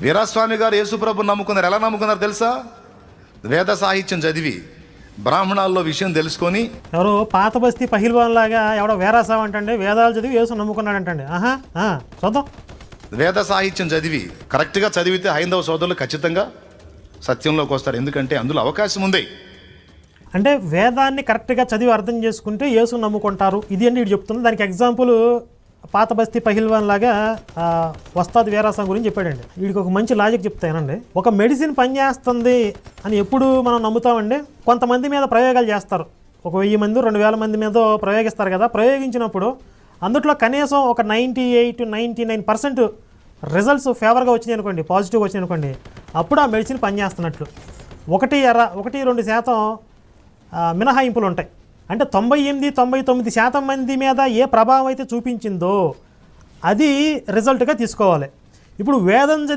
వీరాస్వామి గారు యేసుప్రభు నమ్ముకున్నారు. ఎలా నమ్ముకున్నారు తెలుసా? వేద సాహిత్యం చదివి బ్రాహ్మణాల్లో విషయం తెలుసుకొని. ఎవరో పాత బస్తీ పహిల్వాన్ లాగా ఎవడో వేరాసాం అంటండి, వేదాలు చదివి యేసు నమ్ముకున్నాడంటండి. చూద్దాం. వేద సాహిత్యం చదివి కరెక్ట్గా చదివితే హైందవ సోదరులు ఖచ్చితంగా సత్యంలోకి వస్తారు. ఎందుకంటే అందులో అవకాశం ఉంది. అంటే వేదాన్ని కరెక్ట్గా చదివి అర్థం చేసుకుంటే యేసు నమ్ముకుంటారు, ఇది అని వీడు చెప్తుంది. దానికి ఎగ్జాంపుల్ పాత బస్తీ పహిల్వాన్ లాగా వస్తాది వీరాసం గురించి చెప్పాడండి. వీడికి ఒక మంచి లాజిక్ చెప్తానండి. ఒక మెడిసిన్ పనిచేస్తుంది అని ఎప్పుడు మనం నమ్ముతామండి? కొంతమంది మీద ప్రయోగాలు చేస్తారు. ఒక 1000 మంది 2000 మంది మీద ప్రయోగిస్తారు కదా. ప్రయోగించినప్పుడు అందులో కనీసం ఒక 98-99% రిజల్ట్స్ ఫేవర్గా వచ్చినాయి అనుకోండి, పాజిటివ్గా వచ్చినాయి అనుకోండి, అప్పుడు ఆ మెడిసిన్ పనిచేస్తున్నట్లు. 1-2% మినహాయింపులు ఉంటాయి. అంటే 98-99% మంది మీద ఏ ప్రభావం అయితే చూపించిందో అది రిజల్ట్గా తీసుకోవాలి. ఇప్పుడు వేదం చదివి